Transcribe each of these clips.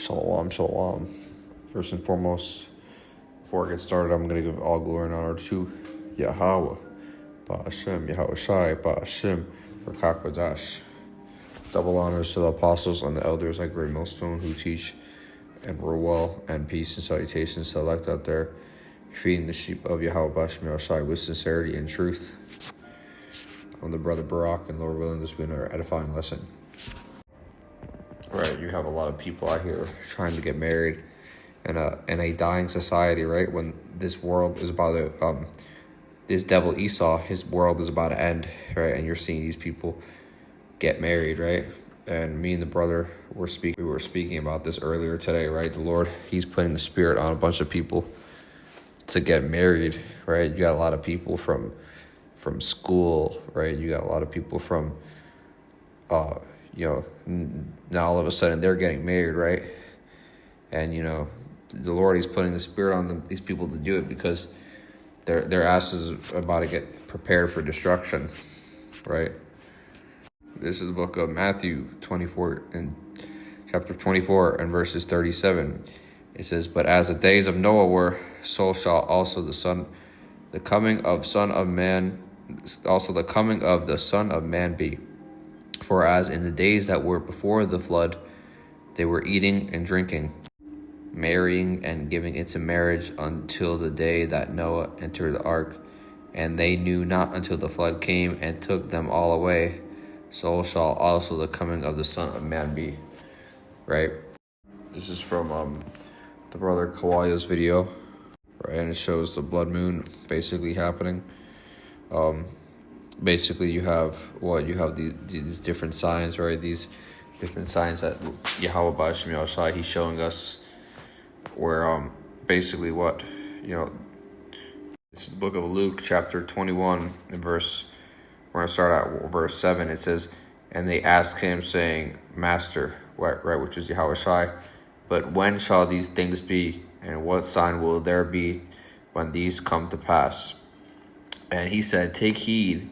Shalom, shalom. First and foremost, before I get started, I'm going to give all glory and honor to Yahweh, Ba'ashem, Yahweh Shai, Ba'ashem, Rakakadash. Double honors to the apostles and the elders at Great Millstone who teach and rule well, and peace and salutations to elect out there, feeding the sheep of Yahweh Ba'ashem, Yahweh Shai with sincerity and truth. I'm the brother Barak, and Lord willing, this will be another edifying lesson. Right, you have a lot of people out here trying to get married in a dying society, right? When this world is about to, this devil Esau, his world is about to end, right? And you're seeing these people get married, right? And me and the brother we were speaking about this earlier today, right? The Lord, he's putting the spirit on a bunch of people to get married, right? You got a lot of people from school, right? You got a lot of people from, now all of a sudden they're getting married, right? And, the Lord, he's putting the spirit on these people to do it because their asses are about to get prepared for destruction, right? This is the book of Matthew 24 and chapter 24 and verses 37. It says, "But as the days of Noah were, so shall also the coming of the Son of Man be. For as in the days that were before the flood, they were eating and drinking, marrying and giving into marriage until the day that Noah entered the ark, and they knew not until the flood came and took them all away. So shall also the coming of the Son of Man be." Right? This is from the brother Kawaya's video, right? And it shows the blood moon basically happening. Basically, you have these different signs, right? These different signs that Yahweh Ba'ashem Yahweh Shai, he's showing us where basically what, it's the book of Luke, chapter 21, and we're going to start at verse 7. It says, "And they asked him, saying, Master," right, which is Yahweh Shai, "but when shall these things be? And what sign will there be when these come to pass? And he said, Take heed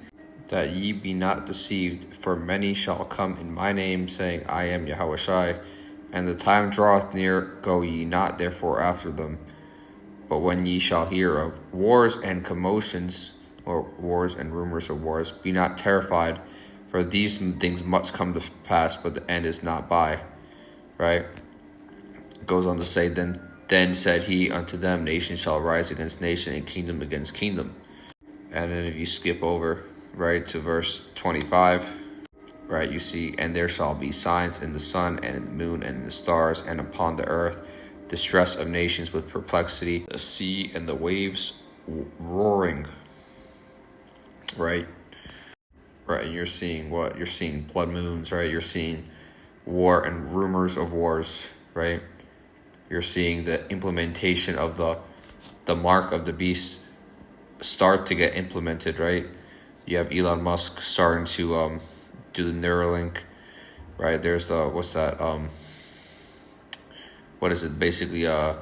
that ye be not deceived, for many shall come in my name, saying, I am Yahweh Shai, and the time draweth near, go ye not therefore after them. But when ye shall hear of wars and commotions, or wars and rumors of wars, be not terrified, for these things must come to pass, but the end is not by." Right? It goes on to say, Then said he unto them, Nation shall rise against nation, and kingdom against kingdom. And then if you skip over, right, to verse 25, right, you see, "And there shall be signs in the sun, and in the moon, and in the stars, and upon the earth, distress of nations with perplexity, the sea and the waves roaring." Right? Right, and you're seeing what? You're seeing blood moons, right? You're seeing war and rumors of wars, right? You're seeing the implementation of the mark of the beast start to get implemented, right? You have Elon Musk starting to do the Neuralink, right? There's what is it? Basically, the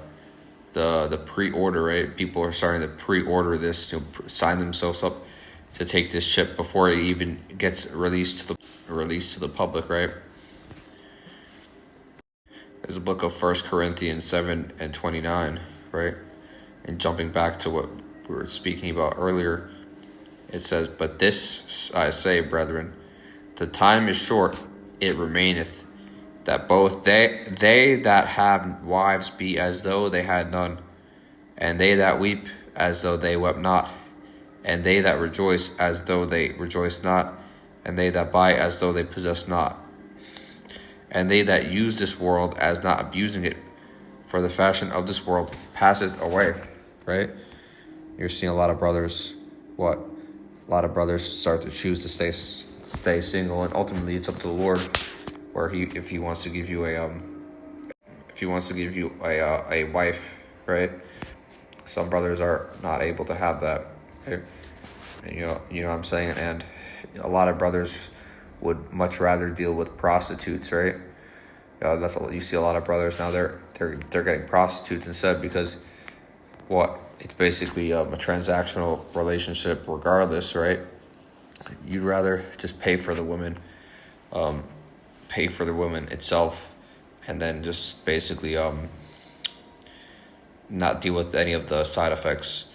pre-order, right? People are starting to pre-order this, sign themselves up to take this chip before it even gets released to the public, right? There's a book of 1 Corinthians 7 and 29, right? And jumping back to what we were speaking about earlier, it says, "But this I say, brethren, the time is short, it remaineth, that both they that have wives be as though they had none, and they that weep as though they wept not, and they that rejoice as though they rejoice not, and they that buy as though they possess not, and they that use this world as not abusing it, for the fashion of this world passeth away." Right? You're seeing a lot of brothers, A lot of brothers start to choose to stay single, and ultimately it's up to the Lord, where if he wants to give you a wife, right? Some brothers are not able to have that, right? And you know what I'm saying? And a lot of brothers would much rather deal with prostitutes, right? That's you see a lot of brothers now. They're getting prostitutes instead because it's basically a transactional relationship regardless, right? You'd rather just pay for the woman itself and then just basically not deal with any of the side effects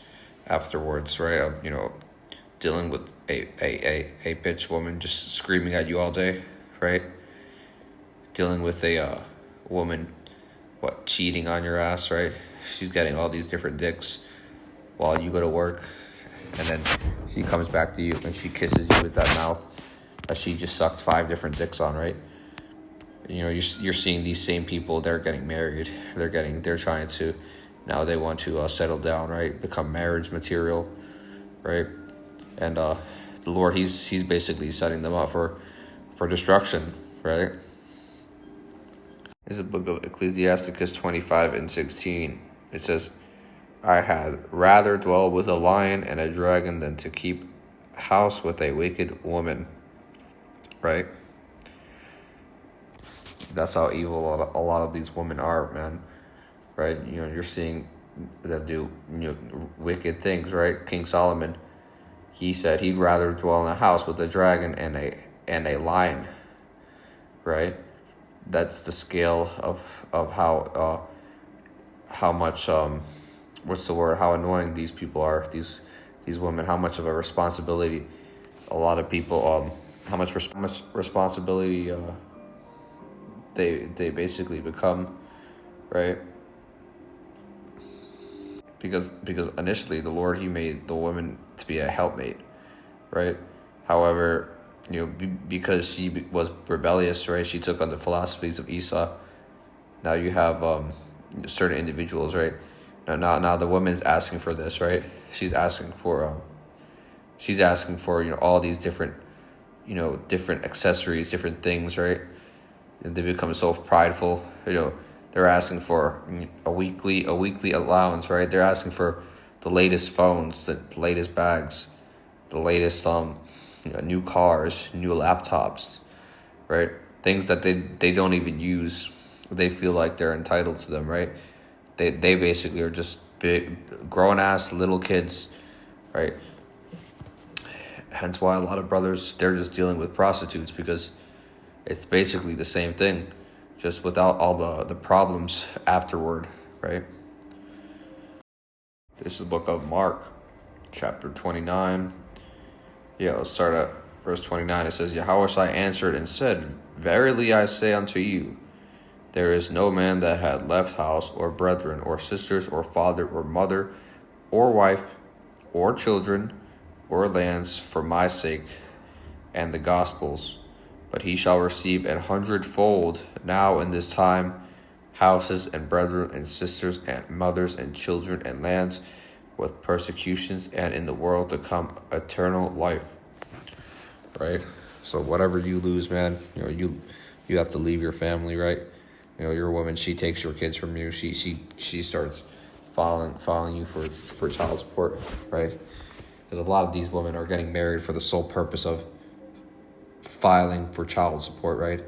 afterwards, right? Dealing with a bitch woman just screaming at you all day, right? Dealing with a woman, cheating on your ass, right? She's getting all these different dicks while you go to work, and then she comes back to you and she kisses you with that mouth that she just sucked 5 different dicks on, right? You're seeing these same people. They're getting married. They're trying to, now they want to settle down, right? Become marriage material, right? And the Lord, he's basically setting them up for destruction, right? This is the book of Ecclesiasticus 25:16. It says, I had rather dwell with a lion and a dragon than to keep house with a wicked woman, right? That's how evil a lot of these women are, man, right? You're seeing them do wicked things, right? King Solomon, he said he'd rather dwell in a house with a dragon and a lion, right? That's the scale of how much what's the word? How annoying these people are. These women. How much of a responsibility a lot of people how much responsibility they basically become, right? Because initially the Lord, he made the woman to be a helpmate, right? However, because she was rebellious, right? She took on the philosophies of Esau. Now you have certain individuals, right? Now the woman's asking for this, right? She's asking for all these different different accessories, different things, right? And they become so prideful. They're asking for a weekly allowance, right? They're asking for the latest phones, the latest bags, the latest new cars, new laptops, right? Things that they don't even use. They feel like they're entitled to them, right? They basically are just big grown ass little kids, right? Hence why a lot of brothers, they're just dealing with prostitutes, because it's basically the same thing, just without all the problems afterward, right? This is the book of Mark, chapter 29. Let's start at verse 29. It says, Yahushua answered and said, Verily I say unto you, there is no man that had left house, or brethren, or sisters, or father, or mother, or wife, or children, or lands, for my sake and the gospel's, but he shall receive 100-fold now in this time, houses, and brethren, and sisters, and mothers, and children, and lands, with persecutions, and in the world to come eternal life. Right? So whatever you lose, man, you have to leave your family, right? Your woman, she takes your kids from you. She starts following you for child support, right? Because a lot of these women are getting married for the sole purpose of filing for child support, right?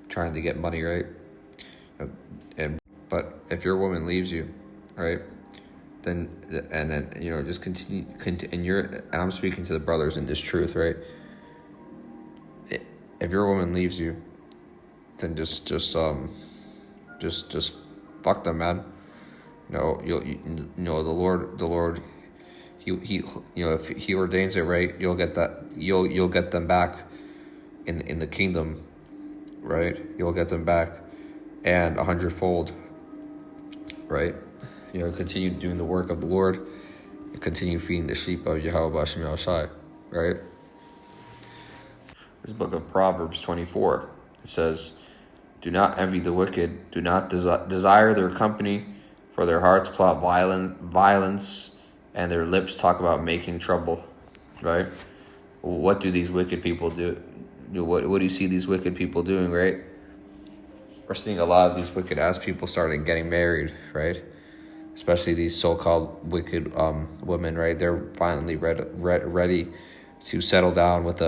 Trying to get money, right? But if your woman leaves you, right, then just continue, and I'm speaking to the brothers in this truth, right? If your woman leaves you, then just fuck them, man. The Lord, he if he ordains it, right, you'll get them back in the kingdom, right? You'll get them back, and 100-fold, right? Continue doing the work of the Lord, and continue feeding the sheep of Yahweh Bashem Yahushai, right? This book of Proverbs 24, it says, Do not envy the wicked, do not desire their company, for their hearts plot violence, and their lips talk about making trouble, right? What do these wicked people do? What do you see these wicked people doing, right? We're seeing a lot of these wicked ass people starting getting married, right? Especially these so-called wicked women, right? They're finally ready to settle down with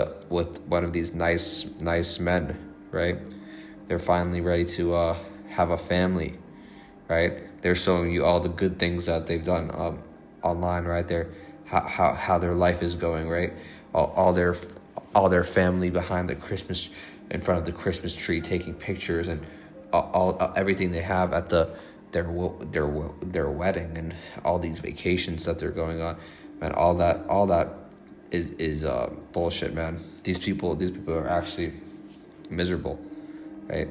one of these nice men, right? They're finally ready to have a family, right? They're showing you all the good things that they've done online, right? There, how their life is going, right? All their family behind in front of the Christmas tree, taking pictures and everything they have at their wedding, and all these vacations that they're going on, man. All that is bullshit, man. These people are actually miserable, right?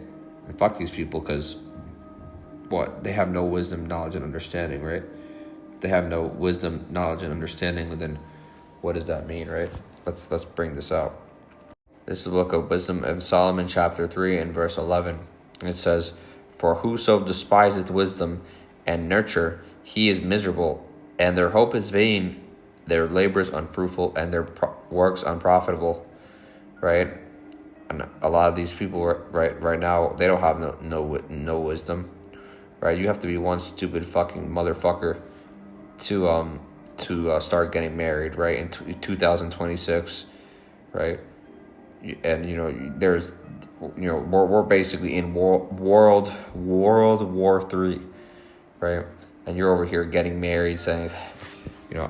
And fuck these people, because what, they have no wisdom, knowledge, and understanding, right? If they have no wisdom, knowledge, and understanding, then what does that mean, right? Let's bring this out. This is the book of Wisdom of Solomon, chapter 3, and verse 11. And it says, "For whoso despiseth wisdom and nurture, he is miserable, and their hope is vain, their labors unfruitful, and their works unprofitable." Right? And a lot of these people right now, they don't have no wisdom. Right? You have to be one stupid fucking motherfucker to start getting married, right, in 2026, right? And there's, we're basically in World War III, right? And you're over here getting married, saying, you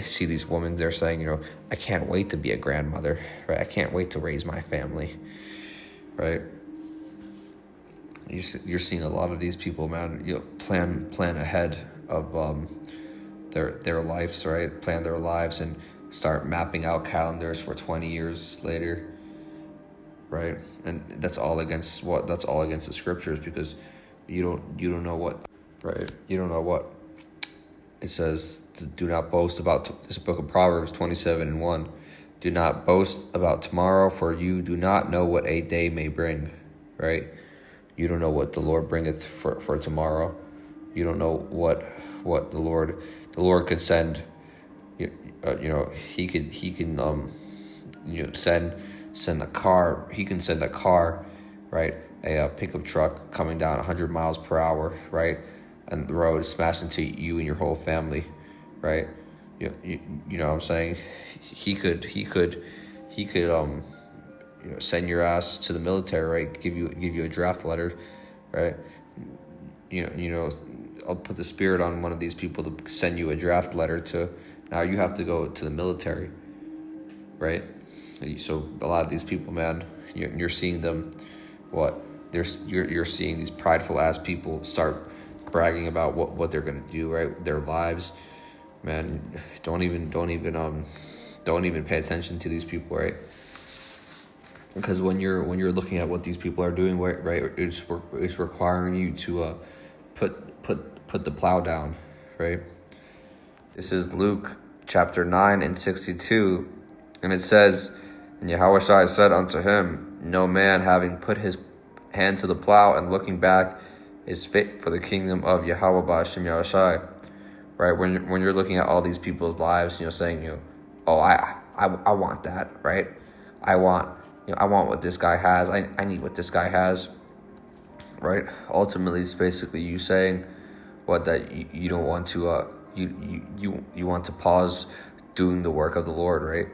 see these women, they're saying, I can't wait to be a grandmother, right? I can't wait to raise my family, right? You're seeing a lot of these people, man. Plan ahead of their lives, right? Plan their lives and start mapping out calendars for 20 years later, right? And that's all against the scriptures, because you don't know what, right? You don't know what it says. Do not boast about this book of Proverbs 27:1. Do not boast about tomorrow, for you do not know what a day may bring, right? You don't know what the Lord bringeth for tomorrow. You don't know what the Lord could send. He can send a car. He can send a car, right? A pickup truck coming down 100 miles per hour, right? And the road smash into you and your whole family, right? You know what I'm saying? He could send your ass to the military, right? Give you a draft letter, right? I'll put the spirit on one of these people to send you a draft letter to, now you have to go to the military, right? So a lot of these people, man, you're seeing them, you're seeing these prideful ass people start bragging about what they're gonna do, right? Their lives, man. Don't even pay attention to these people, right? Because when you're looking at what these people are doing, right, it's requiring you to put the plow down, right? This is Luke chapter 9:62, and it says, "And Yahushua said unto him, No man having put his hand to the plow and looking back is fit for the kingdom of Yahweh B'Hashem Yahushua." Right? When you're looking at all these people's lives, saying, oh, I want that, right? I want what this guy has. I need what this guy has, right? Ultimately, it's basically you saying that you don't want to you want to pause doing the work of the Lord, right?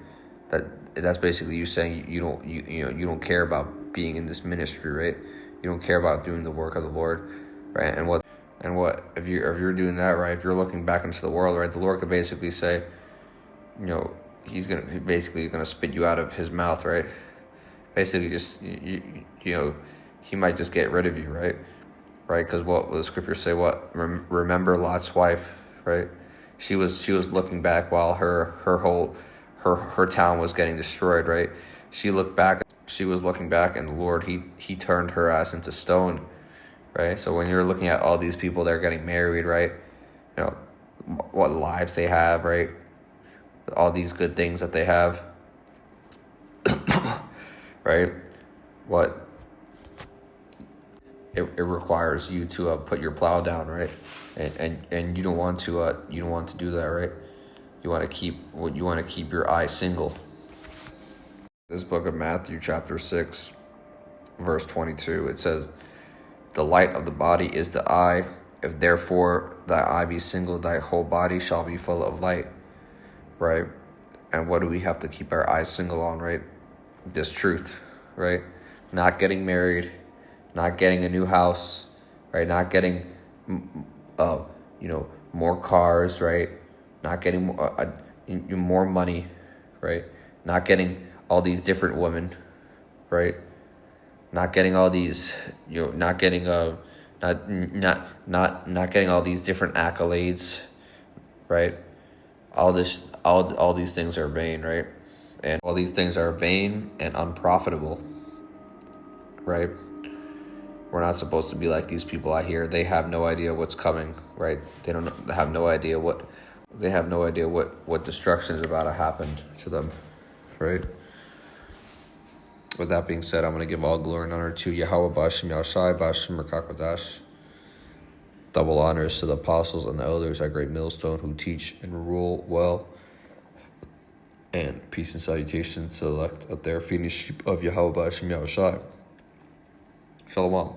That's basically you saying you don't care about being in this ministry, right? You don't care about doing the work of the Lord, right? And what if you're doing that, right? If you're looking back into the world, right? The Lord could basically say, He's basically gonna spit you out of His mouth, right? Basically, just He might just get rid of you, right? Right? Because what the scriptures say, remember Lot's wife, right? She was looking back while her town was getting destroyed, right? She was looking back, and the Lord he turned her ass into stone, right? So when you're looking at all these people that are getting married, right? What lives they have, right? All these good things that they have, right? It requires you to put your plow down, right? And you don't want to do that, right? You want to keep your eye single. This book of Matthew chapter 6 verse 22, it says, "The light of the body is the eye. If therefore thy eye be single, thy whole body shall be full of light." Right? And what do we have to keep our eyes single on, right? This truth, right? Not getting married, not getting a new house, right? Not getting, more cars, right? Not getting more money, right? Not getting all these different women, right? not getting all these, not getting not getting all these different accolades, right? All these things are vain, right? And all these things are vain and unprofitable, right? We're not supposed to be like these people out here. They have no idea what's coming, right? They have no idea what destruction is about to happen to them, right? With that being said, I'm going to give all glory and honor to Yahweh B'Shem Yahushai B'Shem Merkakwadash. Double honors to the apostles and the elders at Great Millstone who teach and rule well. And peace and salutations to the elect out there, feeding the sheep of Yahweh B'Shem Yahushai. Shalom.